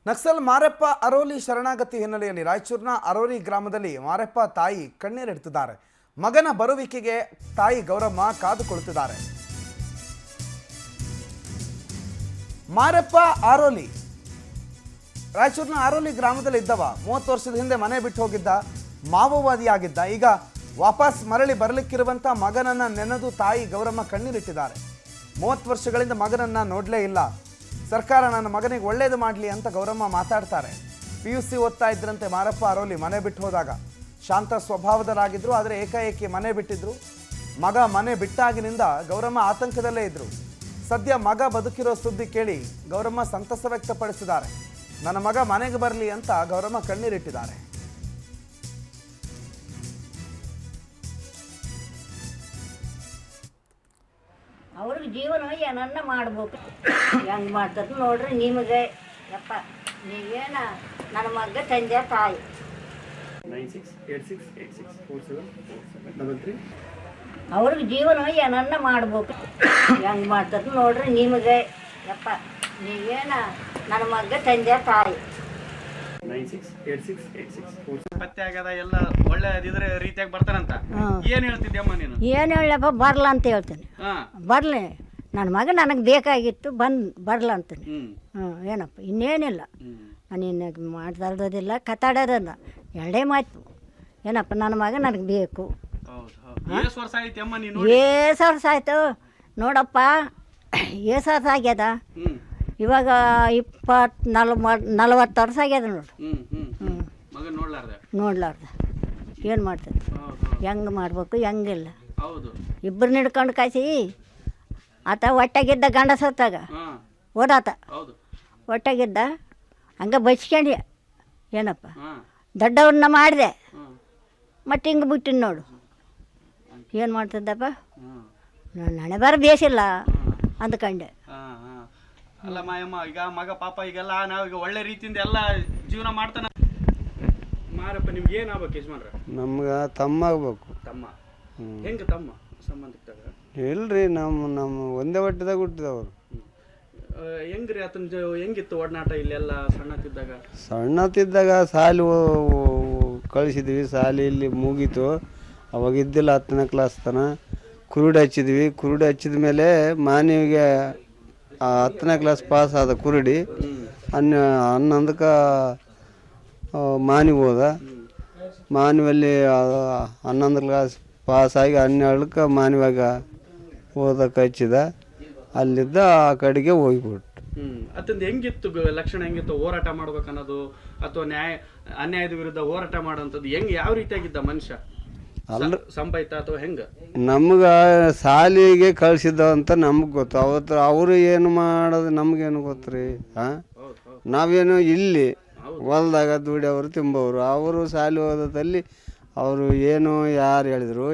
ನಕ್ಸಲ್ ಮಾರೆಪ್ಪ ಅರೋಲಿ ಶರಣಾಗತಿ ಹಿನ್ನೆಲೆಯಲ್ಲಿ ರಾಯಚೂರಿನ ಅರೋಲಿ ಗ್ರಾಮದಲ್ಲಿ ಮಾರೆಪ್ಪ ತಾಯಿ ಕಣ್ಣೀರಿಡ್ತಿದ್ದಾರೆ. ಮಗನ ಬರುವಿಕೆಗೆ ತಾಯಿ ಗೌರಮ್ಮ ಕಾದು ಕುಳಿತಿದ್ದಾರೆ. ಮಾರೆಪ್ಪ ಅರೋಲಿ ರಾಯಚೂರಿನ ಅರೋಲಿ ಗ್ರಾಮದಲ್ಲಿ ಇದ್ದವ. 30 ವರ್ಷದ ಹಿಂದೆ ಮನೆ ಬಿಟ್ಟು ಹೋಗಿದ್ದ, ಮಾವೋವಾದಿಯಾಗಿದ್ದ. ಈಗ ವಾಪಸ್ ಮರಳಿ ಬರಲಿಕ್ಕಿರುವಂಥ ಮಗನನ್ನ ನೆನೆದು ತಾಯಿ ಗೌರಮ್ಮ ಕಣ್ಣೀರಿಟ್ಟಿದ್ದಾರೆ. 30 ವರ್ಷಗಳಿಂದ ಮಗನನ್ನ ನೋಡಲೇ ಇಲ್ಲ. ಸರ್ಕಾರ ನನ್ನ ಮಗನಿಗೆ ಒಳ್ಳೇದು ಮಾಡಲಿ ಅಂತ ಗೌರಮ್ಮ ಮಾತಾಡ್ತಾರೆ. PUC ಓದ್ತಾ ಇದ್ರಂತೆ ಮಾರಪ್ಪ ಅರೋಲಿ ಮನೆ ಬಿಟ್ಟು ಹೋದಾಗ. ಶಾಂತ ಸ್ವಭಾವದರಾಗಿದ್ದರು, ಆದರೆ ಏಕಾಏಕಿ ಮನೆ ಬಿಟ್ಟಿದ್ರು. ಮಗ ಮನೆ ಬಿಟ್ಟಾಗಿನಿಂದ ಗೌರಮ್ಮ ಆತಂಕದಲ್ಲೇ ಇದ್ದರು. ಸದ್ಯ ಮಗ ಬದುಕಿರೋ ಸುದ್ದಿ ಕೇಳಿ ಗೌರಮ್ಮ ಸಂತಸ ವ್ಯಕ್ತಪಡಿಸಿದ್ದಾರೆ. ನನ್ನ ಮಗ ಮನೆಗೆ ಬರಲಿ ಅಂತ ಗೌರಮ್ಮ ಕಣ್ಣೀರಿಟ್ಟಿದ್ದಾರೆ. ಅವ್ರಿಗೆ ಜೀವನ ಏನನ್ನ ಮಾಡ್ಬೇಕು, ಹೆಂಗೆ ಮಾಡ್ತದ ನೋಡ್ರಿ. ನಿಮಗೆ ಯಪ್ಪ ನೀವೇನ ನನ್ನ ಮಗ ತಂದೆ ತಾಯಿ. 968686474733. ಅವ್ರಿಗೆ ಜೀವನ ಏನನ್ನ ಮಾಡ್ಬೇಕು, ಹೆಂಗೆ ಮಾಡ್ತದ ನೋಡ್ರಿ. ನಿಮಗೆ ಯಪ್ಪ ನೀವೇನ ನನ್ನ ಮಗ ತಂದೆ ತಾಯಿ. 9686864747. ಪತ್ತೆ ಆಗದ ಎಲ್ಲ ಒಳ್ಳೆ ಇದ್ರೆ ರೀತಿಯಾಗಿ ಬರ್ತಾನಂತ ಏನ್ ಹೇಳ್ತಿದ್ಯಮ್ಮ ನೀನು? ಏನು ಹೇಳಪ್ಪ, ಬರಲ್ಲ ಅಂತ ಹೇಳ್ತೀನಿ. ಬರಲಿ, ನನ್ನ ಮಗ ನನಗೆ ಬೇಕಾಗಿತ್ತು, ಬರಲ್ಲ ಅಂತೀನಿ. ಏನಪ್ಪ ಇನ್ನೇನಿಲ್ಲ, ನಾನಿನ್ನು ಮಾತಾಡೋದಿಲ್ಲ, ಕತಾಡೋದಿಲ್ಲ, ಎರಡೇ ಮಾತು. ಏನಪ್ಪ ನನ್ನ ಮಗ ನನಗೆ ಬೇಕು. ಎಷ್ಟು ವರ್ಷ ಆಯ್ತು ನೋಡಪ್ಪ, ಏಸು ವರ್ಷ ಆಗ್ಯದ. ಇವಾಗ 40 ವರ್ಷ ಆಗ್ಯದ ನೋಡ್ರಿ. ನೋಡ್ಲಾರ್ದ ಏನು ಮಾಡ್ತದೆ, ಹೆಂಗೆ ಮಾಡ್ಬೇಕು ಹೆಂಗಿಲ್ಲ. ಇಬ್ಬರು ಹಿಡ್ಕೊಂಡು ಕಾಯಿಸಿ ಆತ ಒಟ್ಟಾಗಿದ್ದ ಗಂಡ ಸತ್ತಾಗ ಓದಾತ ಒಟ್ಟಾಗಿದ್ದ, ಹಂಗೆ ಬಚ್ಕೊಂಡ್ಯ. ಏನಪ್ಪ ದೊಡ್ಡವ್ರನ್ನ ಮಾಡಿದೆ, ಮತ್ತೆ ಹಿಂಗೆ ಬಿಟ್ಟಿನಿ ನೋಡು. ಏನು ಮಾಡ್ತಿದ್ದಪ್ಪ, ನಾನು ಹಣೆ ಬರ ಬೇಸಿಲ್ಲ ಅಂದ್ಕೊಂಡೆ. ಅಲ್ಲ ಮಾಯಮ್ಮ, ಈಗ ಮಗ ಪಾಪ ಈಗೆಲ್ಲ ನಾವೀಗ ಒಳ್ಳೆ ರೀತಿಯಿಂದ ಎಲ್ಲ ಜೀವನ ಮಾಡ್ತಾನ. ಮಾರಪ್ಪ ನಿಮ್ಗೆ ಏನಾಗ್ಬೇಕು ಯಜಮಾನ್ರ? ನಮ್ಗೆ ತಮ್ಮ ಆಗ್ಬೇಕು. ತಮ್ಮ ಹೆಂಗೆ ತಮ್ಮ ಸಂಬಂಧಿಸಿದಾಗ? ಇಲ್ರಿ, ನಮ್ಮ ಒಂದೇ ಹೊಟ್ಟೆದಾಗ ಹುಟ್ಟಿದವರು. ಹೆಂಗ್ರಿ ಆತನ ಹೆಂಗಿತ್ತು ಒಡನಾಟ ಇಲ್ಲೆಲ್ಲ ಸಣ್ಣತ್ತಿದ್ದಾಗ? ಸಣ್ಣತ್ತಿದ್ದಾಗ ಸಾಲಿ ಕಳಿಸಿದ್ವಿ, ಸಾಲಿ ಇಲ್ಲಿ ಮುಗೀತು. ಅವಾಗ ಇದ್ದಿಲ್ಲ 10ನೇ ಕ್ಲಾಸ್ ತನಕ. ಕುರುಡಿ ಹಚ್ಚಿದ್ವಿ. ಕುರುಡಿ ಹಚ್ಚಿದ ಮೇಲೆ ಮಾನವಿಗೆ 10ನೇ ಕ್ಲಾಸ್ ಪಾಸ್ ಆದ ಕುರುಡಿ. 11ಕ್ಕೆ ಮಾನಿಗೆ ಹೋದ. ಮಾನವಲ್ಲಿ 11ನೇ ಕ್ಲಾಸ್ ಪಾಸಾಗಿ 12ಕ್ಕೆ ಮಾನವಾಗ ಓದಕ್ಕೆ ಹಚ್ಚಿದ. ಅಲ್ಲಿದ್ದ ಆ ಕಡೆಗೆ ಹೋಗ್ಬಿಟ್ಟು. ಅತಂದು ಹೆಂಗಿತ್ತು ಲಕ್ಷಣ, ಹೆಂಗಿತ್ತು ಹೋರಾಟ ಮಾಡ್ಬೇಕನ್ನೋದು, ಅಥವಾ ಅನ್ಯಾಯದ ವಿರುದ್ಧ ಹೋರಾಟ ಮಾಡೋಂಥದ್ದು ಹೆಂಗೆ, ಯಾವ ರೀತಿಯಾಗಿದ್ದ ಮನುಷ್ಯ? ಅಲ್ಲ ಸಂಪಾಯ್ತ ಅಥವಾ ಹೆಂಗೆ? ನಮ್ಗೆ ಸಾಲಿಗೆ ಕಳ್ಸಿದ್ದ ಅಂತ ನಮ್ಗೆ ಗೊತ್ತು. ಅವತ್ತು ಅವರು ಏನು ಮಾಡೋದು ನಮ್ಗೇನು ಗೊತ್ತು ರೀ. ನಾವೇನು ಇಲ್ಲಿ ಹೊಲ್ದಾಗ ದುಡಿಯವರು ತಿಂಬವರು. ಅವರು ಸಾಲಿ ಓದೋದಲ್ಲಿ ಅವರು ಏನು ಯಾರು ಹೇಳಿದ್ರು